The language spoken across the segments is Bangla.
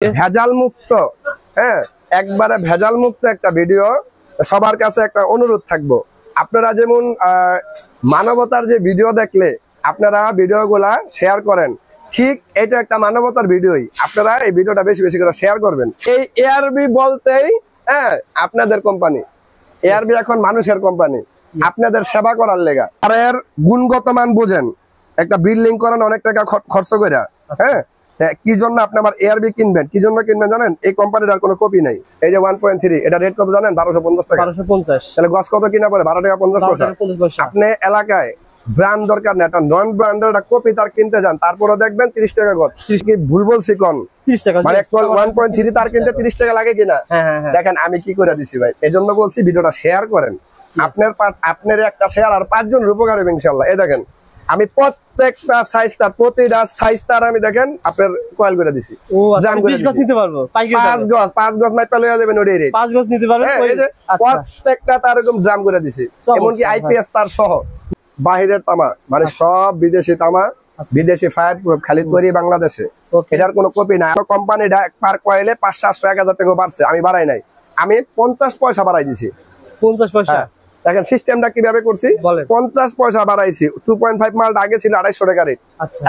ভেজাল মুক্ত, হ্যাঁ একবারে ভেজাল মুক্ত একটা ভিডিও। সবার কাছে একটা অনুরোধ থাকবো, আপনারা যেমন মানবতার যে ভিডিও দেখলে আপনারা ভিডিওগুলা শেয়ার করেন, ঠিক এটা একটা মানবতার ভিডিওই। আপনারা এই ভিডিওটা বেশি বেশি করে শেয়ার করবেন। এই এআরবি বলতেই হ্যাঁ আপনাদের কোম্পানি, এআরবি এখন মানুষের কোম্পানি, আপনাদের সেবা করার লেগা। আর এর গুণগত মান বুঝেন, একটা বিল্ডিং করেন অনেক টাকা খরচ করে, হ্যাঁ কি জন্য আপনি আমার এআরবি কিনবেন, কি জন্য কিনবেন জানেন? এই কোম্পানির আর কোনো কপি নাই। এই যে 1.3 এটা রেট কত জানেন? 1250 টাকা। 1250, তাহলে গজ কত কিনা পড়ে? 12 টাকা 50 পয়সা। আপনি এলাকায় ব্র্যান্ড দরকার না, একটা নন ব্র্যান্ডের একটা কপি তার কিনতে যান, তারপরে দেখবেন 30 টাকা গজ। কি ভুল বলছি কোন? 30 টাকা মানে 1.3 তার কিনতে 30 টাকা লাগে কিনা? দেখেন আমি কি করে দিছি ভাই। এজন্য বলছি ভিডিওটা শেয়ার করেন। আপনার একটা শেয়ার আর 5 জনের উপকার হবে ইনশাআল্লাহ। এই দেখেন আমি প্রত্যেকটা সাইজ তার প্রতিটা সাইজ তার আমি দেখেন আপনার কয়েল করে দিছি। ও আচ্ছা 20 গজ নিতে পারবো, 5 গজ মাইপা লইয়া যাবেন ওই রেট। 5 গজ নিতে পারবেন ওই প্রত্যেকটা তার এরকম ড্রাম করে দিছি, এমনকি আইপিএস তার সহ। বাহিরের তামা মানে সব বিদেশি তামা, বিদেশি ফায়ার প্রুফ, খালি তৈরি বাংলাদেশে। এটার কোনো কপি নাই। কোম্পানিটা পার কয়েলে 500, 800, 1000 টাকা বাড়ছে, আমি বাড়াই নাই, আমি 50 পয়সা বাড়াই দিছি। 50 পয়সা। দেখেন সিস্টেমটা কিভাবে করছি, 50 পয়সা বাড়াইছি। 2.5 মালটা আগে ছিল 250 টাকা রেট,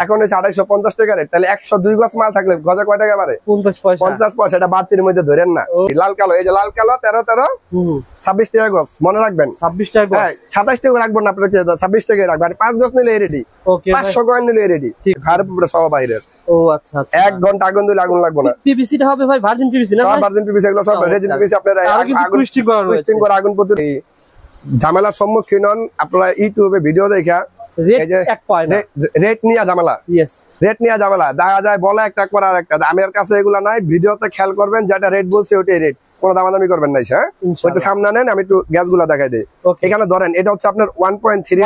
এখন হচ্ছে 250 টাকা রেট। তাহলে 102 গজ মাল থাকলে গজে কয় টাকা বাড়ে? 50 পয়সা। এটা বাড়তির মধ্যে ধরেন না। লাল কালো, এই যে লাল কালো 13 13 26 টাকা গজ, মনে রাখবেন। 26 টাকা, 27 টাকা রাখবেন না, আপনার 26 টাকা রাখবেন। 5 গজ নিলে রেডি, 500 কয়েন নিলে রেডি। ফায়ার প্রুফ সব বাইরের। ও আচ্ছা আচ্ছা। 1 ঘন্টা আগুন দিলে আগুন লাগবে না। পিভিসি টা হবে ভাই ভার্জিন পিভিসি না? সব ভার্জিন পিভিসি, এগুলো সব রেজিন পিভিসি। আপনারা আগুন টুইস্টিং করে আগুন প্রতি ঝামেলার সম্মুখীন হন। আপনারা ইউটিউবে ভিডিও দেখা রেট নিয়ে ঝামেলা, রেট নিয়ে ঝামেলা দেখা যায়, বলা একটা করার একটা। আমার কাছে এগুলা নাই, ভিডিওতে খেয়াল করবেন যেটা রেট বলছে ওইটাই রেট, কোনো দামাদামি করবেন না। হ্যাঁ ওইটা সামনে নেন, আমি একটু গ্যাস গুলা দেখাই দিই। এখানে ধরেন এটা হচ্ছে আপনার 1.3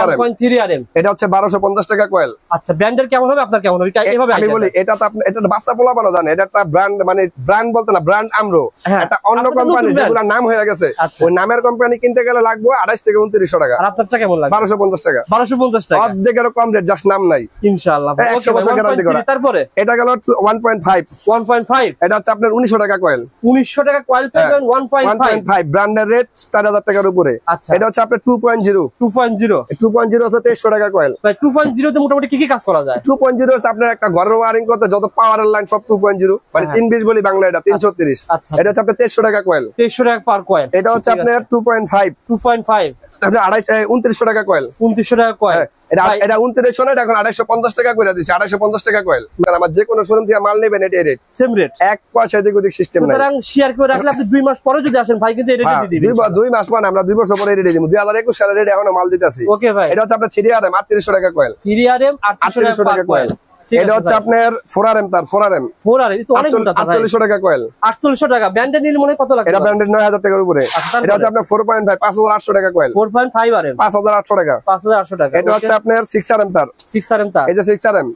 আরএম, এটা হচ্ছে 1250 টাকা কয়েল। আচ্ছা ব্র্যান্ডের কেমন হবে, আপনার কেমন হবে এইভাবে আমি বলি। এটা তো আপনি এটা বাচ্চা পোলা বানো জানে, এটা একটা ব্র্যান্ড, মানে ব্র্যান্ড বলতে না, ব্র্যান্ড আমরো একটা অন্য কোম্পানি যেগুলো নাম হয়ে গেছে, ওই নামের কোম্পানি কিনতে গেলে লাগবে 28 থেকে 2900 টাকা। আর আপনারটা কেমন লাগে? 1250 টাকা। 1250 টাকা, অর্ধেকেরও কম রেট, জাস্ট নাম নাই। ইনশাআল্লাহ 100 বছর গ্যারান্টি করা। তারপরে এটা গেল 1.5, এটা হচ্ছে আপনার 1900 টাকা কয়েল। 1900 টাকা কয়েল পাবেন 1.5 ব্র্যান্ডের রেট 4000 টাকার উপরে। এটা হচ্ছে আপনার 2.0 হচ্ছে 2300 টাকা কয়েল। 2.0 তে মোটামুটি কি কি কাজ করা যায়? 2.0 হচ্ছে আপনার একটা ঘরের ওয়্যারিং করতে যত পাওয়ারের লাইন সব 2.0, মানে 320 বলি বাংলা, এটা 330। এটা হচ্ছে আপনার 2300 টাকা কয়েল, 2300 টাকা পার কয়েল। এটা হচ্ছে আপনার 2.5 তাহলে 2900 টাকা কয়েল। 2900 টাকা কয়েল। এটা 2900 না, এটা এখন 250 টাকা করে দিয়েছে। 250 টাকা কয়েল। আমার যে কোনো শোরুম থেকে মাল নেবেন এটা রেট সেম রেট, এক পয়সা এদিক ওদিক সিস্টেম নাই। সুতরাং শেয়ার করে রাখলে আপনি 2 মাস পরে যদি আসেন ভাই কিন্তু এই রেটে দিয়ে দিবেন। 2 মাস মানে আমরা 2 বছর পরে রেটে দিব। 2021 সালের রেটে এখনো মাল দিতেছি। ওকে ভাই। এটা হচ্ছে আপনার 3RM 3800 টাকা কয়েল। 3RM 3800 টাকা কয়েল। এটা হচ্ছে আপনার 4RM, তার 4RM তো অনেক মোটা, 4800 টাকা কয়েল। 4800 টাকা ব্র্যান্ডেড নিলে মনে কত লাগে? এটা ব্র্যান্ডেড 9000 টাকার উপরে। এটা হচ্ছে আপনার 4.5 5800 টাকা কয়েল। 4.5 RM 5800 টাকা। 5800 টাকা। এটা হচ্ছে আপনার 6RM তার। 6RM তার, এই যে 6RM,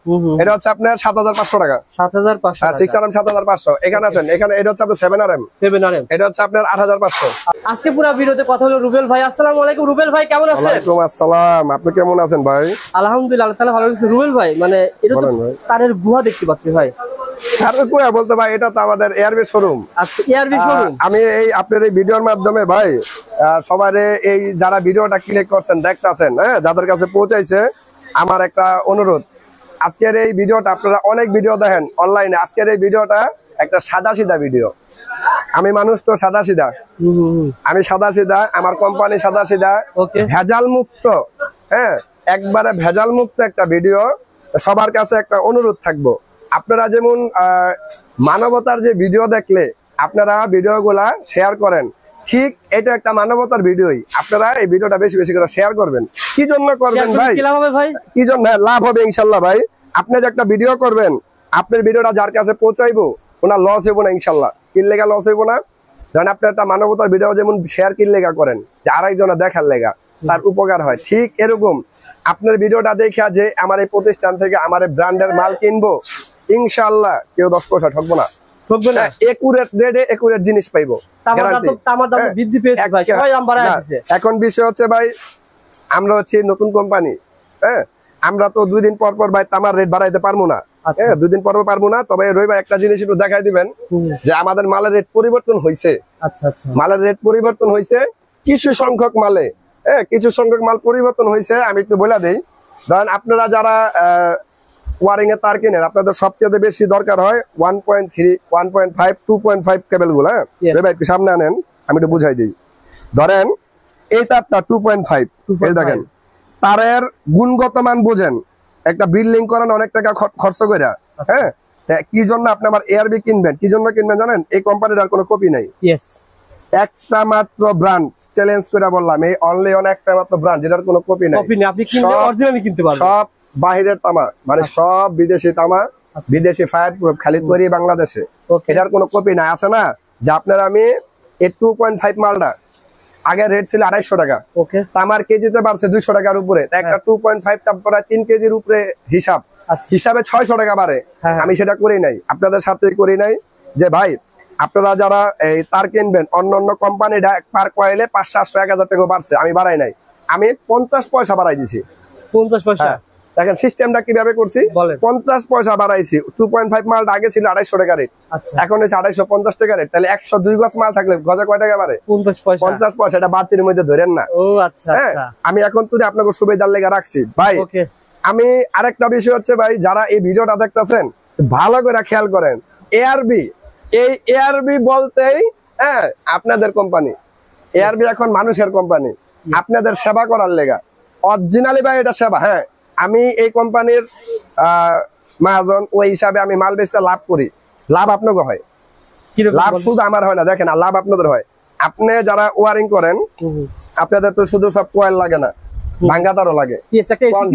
এটা হচ্ছে আপনার 7500 টাকা। 7500 টাকা। 6RM 7500। এখানে আছেন, এখানে এটা হচ্ছে আপনার 7RM। এটা হচ্ছে আপনার 8500। আজকে পুরো ভিডিওতে কথা হলো রুবেল ভাই। আসসালামু আলাইকুম রুবেল ভাই, কেমন আছেন? ওয়ালাইকুম আসসালাম, আপনি কেমন আছেন ভাই? আলহামদুলিল্লাহ, আল্লাহ তাআলা ভালো রাখছে। রুবেল ভাই মানে এটা তো তারের গুহা দেখতে পাচ্ছি ভাই। তারের গুহা বলতে ভাই এটা তো আমাদের এআরবি শোরুম। আচ্ছা এআরবি শোরুম। আমি এই আপনার এই ভিডিওর মাধ্যমে ভাই সবারে এই যারা ভিডিওটা ক্লিক করছেন দেখতাছেন, হ্যাঁ যাদের কাছে পৌঁছাইছে, আমার একটা অনুরোধ, আজকের এই ভিডিওটা আপনারা অনেক ভিডিও দেখেন অনলাইনে, আজকের এই ভিডিওটা একটা সাদা সিধা ভিডিও। আমি মানুষ তো সাদা সিধা, আমি সাদা সিধা, আমার কোম্পানি সাদা সিধা, ভেজাল মুক্ত, হ্যাঁ একবারে ভেজাল মুক্ত একটা ভিডিও। সবার কাছে একটা অনুরোধ থাকবো, আপনারা যেমন মানবতার যে ভিডিও দেখলে আপনারা ভিডিওগুলা শেয়ার করেন, ঠিক এটা একটা মানবতার ভিডিওই। আপনারা এই ভিডিওটা বেশি বেশি করে শেয়ার করবেন। কি জন্য করবেন ভাই? কি জন্য লাভ হবে ইনশাল্লাহ ভাই। আপনি যে একটা ভিডিও করবেন, আপনার ভিডিওটা যার কাছে পৌঁছাইবো ওনার লস হইব না ইনশাল্লাহ। কিন লেগা লস হইব না। ধরেন আপনি একটা মানবতার ভিডিও যেমন শেয়ার কিন লেগা করেন, যে আরেকজনে দেখার লেগা তার উপকার হয়, ঠিক এরকম আপনার ভিডিওটা দেখা যে আমার এই প্রতিষ্ঠান থেকে আমার ব্র্যান্ডের মাল কিনবো, ইনশাআল্লাহ কেউ 10 পয়সা ঠকবো না, ঠকবে না। একুরেট রেটে একুরেট জিনিস পাইবো। এখন বিষয় হচ্ছে ভাই, আমরা হচ্ছে নতুন কোম্পানি, হ্যাঁ আমরা তো 2 দিন পর পর ভাই তামার রেট বাড়াইতে পারবো না। হ্যাঁ 2 দিন পর পারবো না, তবে রবি ভাই একটা জিনিস একটু দেখাই দিবেন যে আমাদের মালের রেট পরিবর্তন হয়েছে। আচ্ছা আচ্ছা, মালের রেট পরিবর্তন হয়েছে কিছু সংখ্যক মালে, হ্যাঁ কিছু সংখ্যক মাল পরিবর্তন হয়েছে। আমি একটু বলে দিই, ধরেন আপনারা যারা ওয়ারিং এর তার কিনেন, আপনাদের সবচেয়ে বেশি দরকার হয় 1.3, 1.5, 2.5 কেবল গুলো। হ্যাঁ ভাই একটু সামনে আনেন, আমি একটু বুঝাই দিই। ধরেন এই তারটা 2.5, এই দেখেন তারের গুণগত মান বুঝেন, একটা বিল্ডিং করেন অনেক টাকা খরচ করে, হ্যাঁ কি জন্য আপনি আমার এআরবি কিনবেন, কি জন্য কিনবেন জানেন? এই কোম্পানির আর কোনো কপি নাই, একটা মাত্র ব্র্যান্ড, চ্যালেঞ্জ করে বললাম, এই অনলি অন একটা মাত্র ব্র্যান্ড যেটার কোনো কপি নাই। আপনি কিনলে অরিজিনালি কিনতে পারবেন। সব বাহিরের তামা, মানে সব বিদেশি তামা, বিদেশি ফায়ার প্রুফ, খালি তৈরি বাংলাদেশে, এটার কোনো কপি নাই। আছে না যে আপনার আমি এই 2.5 মালটা আগে রেট ছিল 250 টাকা, তামার কেজিতে বাড়ছে 200 টাকার উপরে, একটা 2.5 টা প্রায় 3 কেজির উপরে হিসাবে 600 টাকা বাড়ে। আমি সেটা করি নাই, আপনাদের সাথে করি নাই যে ভাই আপনারা যারা এই তার কিনবেন, অন্য অন্য কোম্পানি পার কয়েলে 500, 800, 1000 টাকা বাড়ছে, আমি বাড়াই নাই, আমি 50 পয়সা বাড়াই দিছি। 50 পয়সা? দেখেন সিস্টেমটা কিভাবে করছি, 50 পয়সা বাড়াইছি। 2.5 মালটা আগে ছিল 250 টাকা রেট, এখন হচ্ছে 250 টাকা রেট। তাহলে 102 গজ মাল থাকলে গজে কয় টাকা বাড়ে? 50 পয়সা। এটা বাড়তির মধ্যে ধরেন না। আমি এখন তুই আপনাকে সুবিধার লেগে রাখছি ভাই। আমি আরেকটা বিষয় হচ্ছে ভাই, যারা এই ভিডিওটা দেখতেছেন ভালো করে খেয়াল করেন, এআরবি, এই এআরবি বলতেই হ্যাঁ আপনাদের কোম্পানি, এআরবি এখন মানুষের কোম্পানি, আপনাদের সেবা করার লেগা অরিজিনালি ভাই এটা সেবা। হ্যাঁ আমি এই কোম্পানির মহাজন, ওই হিসাবে আমি মাল বেচে লাভ করি, লাভ আপনাকে হয়, লাভ শুধু আমার হয় না, দেখেন লাভ আপনাদের হয়। আপনি যারা ওয়ারিং করেন আপনাদের তো শুধু সব কয়েল লাগে না, ভাঙ্গাতারও লাগে।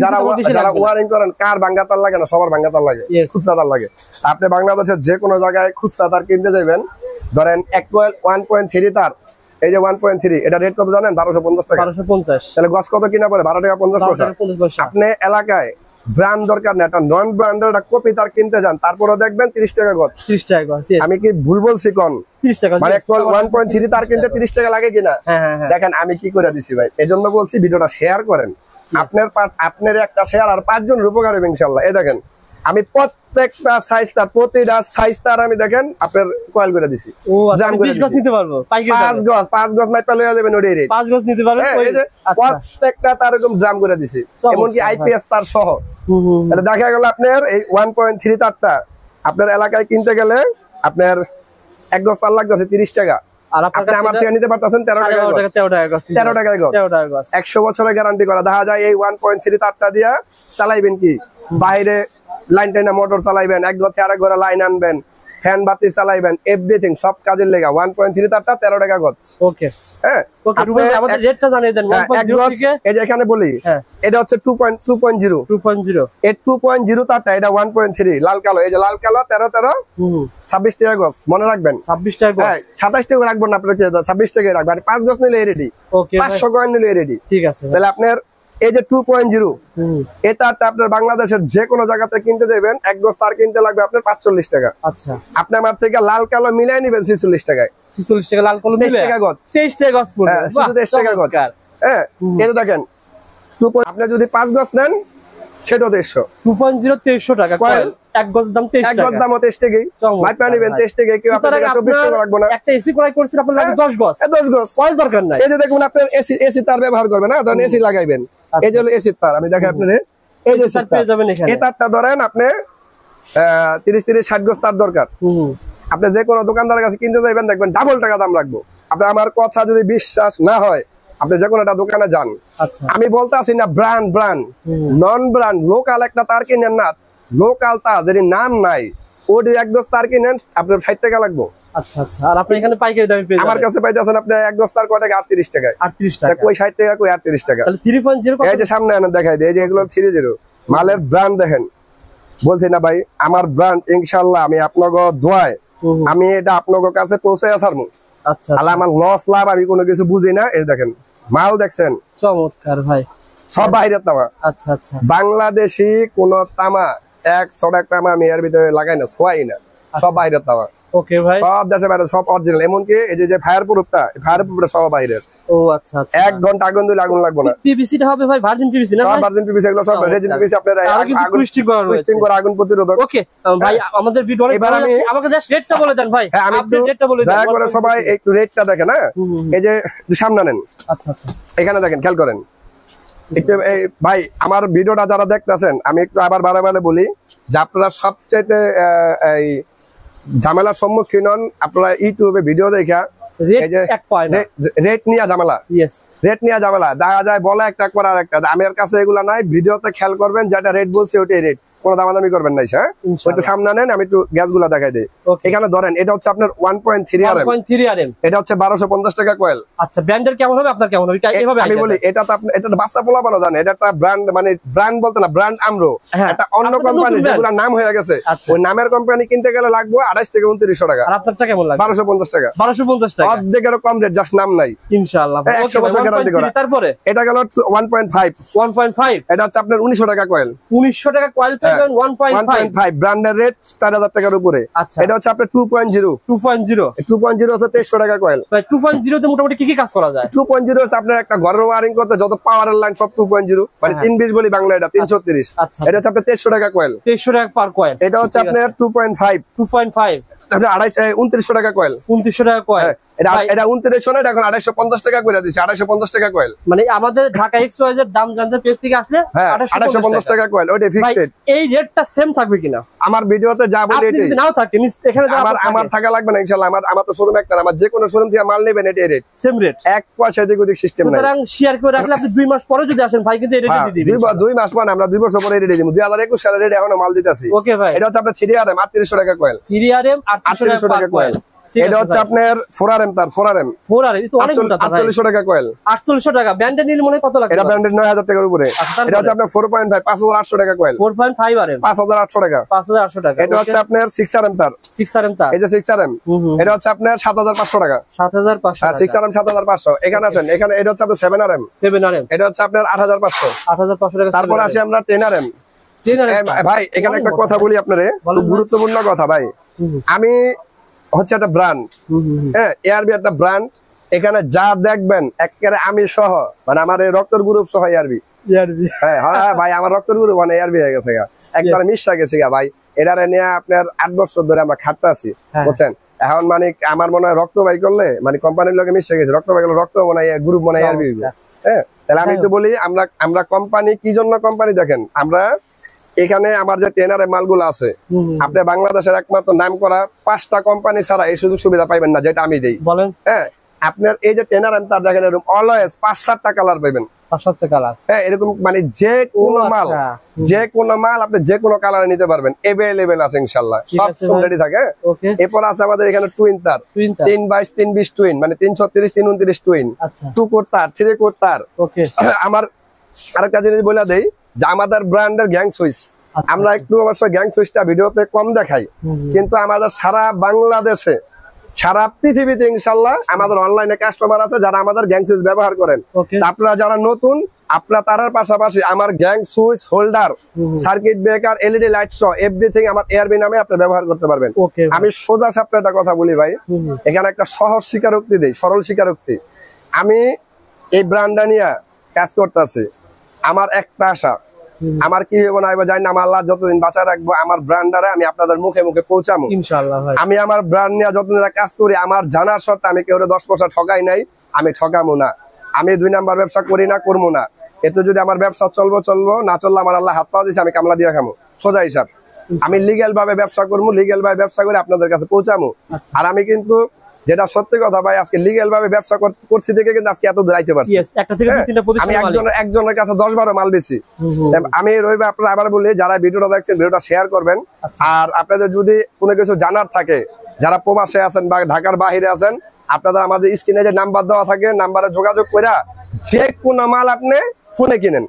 যারা ওয়ারিং করেন কার ভাঙ্গাতার লাগে না? সবার ভাঙ্গাতার লাগে, খুচরা তার লাগে। আপনি বাংলাদেশের যে কোনো জায়গায় খুচরা তার কিনতে যাবেন, ধরেন এক কয়েল 1.3 তার, এই যে 1.3, এটা রেট কত জানেন? 1250 টাকা। 1250। তাহলে গজ কত কিনা পড়ে? 12 টাকা 50 পয়সা। আপনি এলাকায় ব্র্যান্ড দরকার না, একটা নন ব্র্যান্ডের কপি তার কিনতে যান, তারপরে দেখবেন 30 টাকা গজ। 30 টাকা গজ। আমি কি ভুল বলছি কোন? 30 টাকা। মানে 1.3 তার কিনতে 30 টাকা লাগে কিনা? দেখেন আমি কি করে দিছি ভাই। এজন্য বলছি ভিডিওটা শেয়ার করেন, আপনার একটা শেয়ার আর 5 জনের উপকার হবে ইনশাআল্লাহ। এই দেখেন আমি প্রত্যেকটা সাইজ তার, প্রতিটা সাইজ তার আমি দেখেন আপনার কয়েল করে দিছি। 20 গজ নিতে পারবো, 5 গজ মাইপা লইয়া যাবেন, ওই রেট 5 গজ নিতে পারবেন। প্রত্যেকটা তার এরকম ড্রাম করে দিছি, এমনকি আইপিএস তার সহ। তাহলে দেখা গেল আপনার এই 1.3 তারটা আপনার এলাকায় কিনতে গেলে আপনার 1 গজ তার লাগতেছে 30 টাকা, আর আপনি আমার থেকে নিতে পারতেছেন 13 টাকা গজ। 100 বছরের গ্যারান্টি করা। দেখা যায় এই 1.3 তারটা দিয়া চালাইবেন কি, বাইরে লাইন টাইনা মোটর চালাইবেন, এক ঘর থেকে আরেক ঘরে লাইন আনবেন, ফ্যান বাতি চালাইবেন, এভরিথিং সব কাজের লেগা 1.3 তারটা 13 টাকা গজ। ওকে হ্যাঁ, ওকে রুবেল ভাই আমাদের রেটটা জানিয়ে দেন। 1.0 থেকে এই যে এখানে বলি, এটা হচ্ছে 2.0 এই 2.0 তারটা, এটা 1.3 লাল কালো, এই যে লাল কালো 13 26 টাকা গজ, মনে রাখবেন 26 টাকা গজ। 27 টাকা রাখবেন না, আপনার 26 টাকা রাখবেন। 5 গজ নিলে রেডি, 500 কয়েন নিলে রেডি, ঠিক আছে। তাহলে আপনার এই যে 2.0 এই তারটা আপনার বাংলাদেশের যে কোনো জায়গাতে কিনতে যাবেন, 1 গজ তার কিনতে লাগবে আপনার 45 টাকা। আচ্ছা, আপনি আমার থেকে লাল কালো মিলাই নিবেন 46 টাকায়। 46 টাকা লাল কালো মিলে 23 টাকা গজ, 23 টাকা গজ পড়বে। হ্যাঁ, শুধু 23 টাকা গজ। হ্যাঁ, এই যে দেখেন আপনি যদি 5 গজ নেন সেটা 150। 2.0 2300 টাকা কয়েল, 1 গজ দাম 23 টাকা। 1 গজ দাম 23 টাকাই, মাইপা নিবেন 23 টাকায়। কেউ আপনার 24 টাকা রাখবো না। একটা এসি ক্রয় করছেন আপনার লাগে 10 গজ, 10 গজ কয়েল দরকার নাই। এই যে দেখুন আপনার এসি তার ব্যবহার করবেন না, ধরেন এসি লাগাইবেন, এই যে হলো এসি তার। আমি দেখাই আপনাদের, এই যে তার পেয়ে যাবেন এখানে। এই তারটা ধরেন আপনি 30 60 গজ তার দরকার। আপনি যে কোনো দোকানদারের কাছে কিনতে যাবেন, দেখবেন ডাবল টাকা দাম রাখবো। আপনি আমার কথা যদি বিশ্বাস না হয়, আপনি যে কোনো একটা দোকানে যান। আমি বলতে আসি না ব্র্যান্ড নন ব্র্যান্ড, লোকাল একটা তার কিনেন না, লোকাল তার যদি নাম নাই, ওই 1 গজ তার কিনেন আপনার 60 টাকা লাগবে। আচ্ছা আচ্ছা, আর আপনি এখানে পাইকারি দামে পেয়ে যাবেন। আমার কাছে পাইতেছেন আপনি 1 গজ তার কয় টাকা? 38 টাকা। 38 টাকা কই 60 টাকা কই 38 টাকা। তাহলে 3.0 এই যে সামনে আনেন দেখাই দেই, এই যে এগুলো 30 মালের ব্র্যান্ড দেখেন। বলছি না ভাই আমার ব্র্যান্ড, ইনশাআল্লাহ আমি আপনাকে দোয়ায় আমি এটা আপনাদের কাছে পৌঁছায় ছাড়বো। আচ্ছা, আল্লাহ আমার লস লাভ আমি কোনো কিছু বুঝি না। এই দেখেন মাল দেখছেন, চমৎকার ভাই, সব বাইরের তামা। আচ্ছা আচ্ছা, বাংলাদেশি কোন তামা 100 টাকা তামা আমি এর ভিতরে লাগাই না, ছোয়াই না, সব বাইরের তামা। ওকে ভাই, সব দেশে বাইরে, সব অরিজিনাল। এমনকি এই যে ফায়ার প্রুফটা সব বাইরের। ও আচ্ছা আচ্ছা, 1 ঘন্টা আগুন দিলে আগুন লাগবে না। পিভিসি টা হবে ভাই ভার্জিন পিভিসি না? সব ভার্জিন পিভিসি, এগুলো সব রেজিন পিভিসি। আপনারা আগুন টুইস্টিং করে আগুন প্রতিরোধক। ওকে ভাই, আমাদের ভিডিও অনেক ভালো লাগছে, আমাকে জাস্ট রেটটা বলে দেন ভাই। হ্যাঁ, আমি রেটটা বলে দেন দয়া করে সবাই একটু রেটটা দেখেন। হ্যাঁ, এই যে সামনে নেন, আচ্ছা আচ্ছা, এখানে দেখেন, খেয়াল করেন একটু। এই ভাই, আমার ভিডিওটা যারা দেখতেছেন, আমি একটু আবার বারে বলি যে আপনারা সবচাইতে এই ঝামেলার সম্মুখীন হন আপনারা ইউটিউবে ভিডিও দেখা রেট নিয়ে ঝামেলা। রেট নিয়ে ঝামেলা দেখা যায়, বলে একটা করার একটা। আমার কাছে এগুলা নাই, ভিডিওতে খেয়াল করবেন যেটা রেট বলছে ওইটাই রেট, কোনো দামাদামি করবেন না। হ্যাঁ, ওইটা সামনে নেন, আমি একটু গ্যাস গুলা দেখাই দিই। এখানে ধরেন, এটা হচ্ছে আপনার 1.3 RM, এটা হচ্ছে 1250 টাকা কয়েল। আচ্ছা, ব্র্যান্ডের কেমন হবে, আপনার কেমন হবে এভাবে আমি বলি, এটা তো এটা বাচ্চা পোলা বানো জানে, এটা একটা ব্র্যান্ড, মানে ব্র্যান্ড বলতে না, ব্র্যান্ড আমরো, এটা অন্য কোম্পানি যেগুলা নাম হয়ে গেছে, ওই নামের কোম্পানি কিনতে গেলে লাগবে 28 থেকে 2900 টাকা। আর আপনারটা কেমন লাগবে? 1250 টাকা। 1250 টাকা, অর্ধেকেরও কম রেট, জাস্ট নাম নাই। ইনশাআল্লাহ 100 বছর গ্যারান্টি করা। তারপরে এটা গেল 1.5, এটা হচ্ছে আপনার 1900 টাকা কয়েল। 1900 টাকা কয়েল পেবেন 1.5, ব্র্যান্ডের রেট 4000 টাকার উপরে। এটা হচ্ছে আপনার 2.0 হচ্ছে 2300 টাকা কয়েল। 2.0 তে মোটামুটি কি কি কাজ করা যায়? 2.0 হচ্ছে আপনার একটা ঘরের ওয়ারিং করতে যত পাওয়ারের লাইন সব 2.0, মানে 320 বলি বাংলা, এটা 330। এটা হচ্ছে আপনার 2300 টাকা কয়েল। 2300 টাকা পার কয়েল। এটা হচ্ছে আপনার 2.5, তাহলে 2900 টাকা কয়েল। 2900 টাকা কয়েল। এটা 2900 না, এখন 250 টাকা করে দিচ্ছে। 250 টাকা কয়েল, মানে আমাদের ঢাকা XYZ দাম জানতে পেজ থেকে আসলে 250 টাকা কয়েল, ওইটা ফিক্সড। এই রেটটা সেম থাকবে কিনা? আমার ভিডিওতে যা বলি এটাই। যদি নাও থাকে এখানে আমার থাকা লাগবে না ইনশাআল্লাহ। আমার তো শোরুম একটা, আমার যে কোনো শোরুম থেকে মাল নেবেন এটাই রেট, সেম রেট, এক পয়সা এদিক ওদিক সিস্টেম নাই। সুতরাং শেয়ার করে রাখলে আপনি 2 মাস পরে যদি আসেন ভাই, কিন্তু এই রেটে দিয়ে দিবেন। 2 মাস মানে আমরা 2 বছর পরে রেটে দিব। 2021 সালের রেটে এখনো মাল দিতেছি। ওকে ভাই, এটা হচ্ছে আপনার 3RM 3800 টাকা কয়েল। 3RM 3800 টাকা কয়েল। এটা হচ্ছে আপনার 4RM, তার 4RM তো অনেক মোটা, 4800 টাকা কয়েল। 4800 টাকা। ব্র্যান্ডের নিলে মনে কত লাগবে? এটা ব্র্যান্ডের 9000 টাকার উপরে। এটা হচ্ছে আপনার 4.5 5800 টাকা কয়েল। 4.5 RM 5800 টাকা। 5800 টাকা। এটা হচ্ছে আপনার 6RM তার। 6RM তার, এই যে 6RM, এটা হচ্ছে আপনার 7500 টাকা। 7500 আর 6RM 7500। এখানে আছেন, এখানে এটা হচ্ছে আপনার 7RM। 7RM, এটা হচ্ছে আপনার 8500। 8500 টাকা। তারপর আসি আমরা 10RM। ভাই, এখানে একটা কথা বলি আপনারে, খুব গুরুত্বপূর্ণ কথা ভাই। আমি হচ্ছে একটা ব্র্যান্ড, হ্যাঁ, এআরবি একটা ব্র্যান্ড। এখানে যা দেখবেন একেবারে আমি সহ, মানে আমার এই রক্তর গ্রুপ সহ এআরবি। হ্যাঁ ভাই, আমার রক্তর গ্রুপ মানে এআরবি হয়ে গেছে, একবার মিশা গেছে ভাই। এটারে নিয়ে আপনার 8 বছর ধরে আমরা খাটতে আছি, বুঝছেন। এখন মানে আমার মনে হয় রক্ত বাই করলে, মানে কোম্পানির লোকে মিশে গেছে, রক্ত বাই করলে রক্ত মনে হয় গ্রুপ মনে হয় এআরবি। হ্যাঁ, তাহলে আমি একটু বলি, আমরা কোম্পানি কি জন্য কোম্পানি, দেখেন আমরা এখানে আমার যে টেনারের মালগুলো আছে, আপনি বাংলাদেশের একমাত্র নাম করা 5টা কোম্পানি ছাড়া এই সুযোগ সুবিধা পাইবেন না, যেটা আমি দেই। বলেন। হ্যাঁ, আপনার এই যে টেনার, তার দেখেন এরকম অলওয়েজ 5-7টা কালার পাইবেন। 5-7টা কালার, হ্যাঁ, এরকম মানে যে কোনো মাল আপনি যে কোনো কালারে নিতে পারবেন, अवेलेबल আছে ইনশাআল্লাহ, সব রেডি থাকে। এরপর আছে আমাদের এখানে টুইন তার, 322 320 টুইন, মানে 336 329 টুইন, 2 কোট তার, 3 কোট তার। ওকে, আমার আরেকটা জিনিস বলে দেই যে আমাদের ব্র্যান্ডের গ্যাং সুইচ, আমরা একটু অবশ্য গ্যাং সুইচটা ভিডিওতে কম দেখাই, কিন্তু আমাদের সারা বাংলাদেশে, সারা পৃথিবীতে ইনশাআল্লাহ আমাদের অনলাইনে কাস্টমার আছে যারা আমাদের গ্যাং সুইচ ব্যবহার করেন। আপনারা যারা নতুন, আপনারা তার পাশাপাশি আমার gang switch holder, circuit breaker, LED light সহ এভরিথিং আমার এআরবি নামে আপনি ব্যবহার করতে পারবেন। আমি সোজা সাপটা একটা কথা বলি ভাই, এখানে একটা সহজ স্বীকারোক্তি দেই, সরল স্বীকারোক্তি। আমি এই ব্র্যান্ডটা নিয়ে কাজ করতেছি, আমার একটা আশা, আমার কি হইব না হইব জানি না, আমার আল্লাহ যতদিন বাঁচা রাখবো, আমার ব্র্যান্ডারে আমি আপনাদের মুখে মুখে পৌঁছাবো ইনশাআল্লাহ। আমি আমার ব্র্যান্ড নিয়ে যতদিন কাজ করি, আমার জানার শর্তে আমি কেউ 10 পয়সা ঠকাই নাই, আমি ঠকামো না, আমি 2 নাম্বার ব্যবসা করি না, করবো না। এতে যদি আমার ব্যবসা চলবো, না চললে আমার আল্লাহ হাত পা দিয়েছে, আমি কামলা দিয়ে খামো, সোজা হিসাব। আমি লিগ্যাল ভাবে ব্যবসা করবো, লিগ্যাল ভাবে ব্যবসা করে আপনাদের কাছে পৌঁছাবো। আর আমি কিন্তু যেটা সত্যি কথা ভাই, আজকে লিগ্যাল ভাবে ব্যবসা করছি দেখে কিন্তু আজকে এত দূর আইতে পারছি। আমি একজনের কাছে 10-12 মাল বেশি। আমি রইবে, আপনারা আবার বলি, যারা ভিডিওটা দেখছেন ভিডিওটা শেয়ার করবেন। আর আপনাদের যদি কোনো কিছু জানার থাকে, যারা প্রবাসে আছেন বা ঢাকার বাহিরে আছেন, আপনাদের আমাদের স্ক্রিনে যে নাম্বার দেওয়া থাকে, নাম্বারে যোগাযোগ করে যে কোনো মাল আপনি ফোনে কিনেন।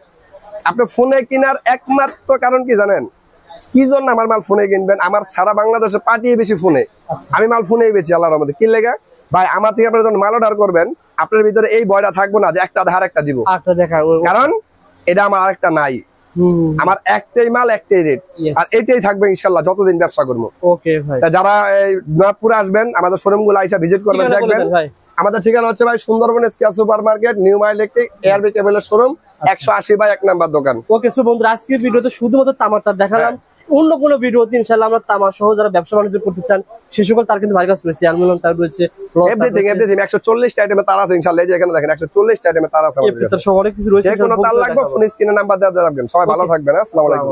আপনি ফোনে কেনার একমাত্র কারণ কি জানেন? কি জন্য আমার মাল ফোনে কিনবেন? আমার সারা বাংলাদেশে পাঠিয়ে বেশি ফোনে, আমি মাল ফোনেই বেশি আল্লাহর রহমতে। কি লেগে ভাই, আমার থেকে আপনারা যখন মাল অর্ডার করবেন, আপনার ভিতরে এই ভয়টা থাকবো না যে একটা ধার একটা দিব, কারণ এটা আমার আরেকটা নাই। আমার একটাই মাল, একটাই রেট, আর এটাই থাকবে ইনশাআল্লাহ যতদিন ব্যবসা করবো। যারা নয়াবপুরে আসবেন, আমাদের শোরুম গুলো আইসা ভিজিট করবেন, দেখবেন আমাদের ঠিকানা হচ্ছে ভাই Sundarban square super market, new মাই ইলেকট্রিক, এআরবি কেবলের শোরুম, 180 বাই 1 নাম্বার দোকান। ওকে সো বন্ধুরা, আজকের ভিডিওতে শুধুমাত্র তামার তার দেখালাম। অন্য কোনো ভিডিওতে ইনশাআল্লাহ আমরা তামা সহ যারা ব্যবসা বাণিজ্য করতে চান সে সকল তার কিন্তু ভাই কাছে রয়েছে, অ্যালুমিনিয়াম তার রয়েছে, এভরিথিং 140 আইটেমে তার আছে ইনশাআল্লাহ। এই যে এখানে দেখেন 140 আইটেমে তার আছে আমাদের কাছে। সব অনেক কিছু রয়েছে। যে কোনো তার লাগবে ফোন স্ক্রিনে নাম্বার দেওয়া যাবেন। সবাই ভালো থাকবেন। আসসালামু আলাইকুম।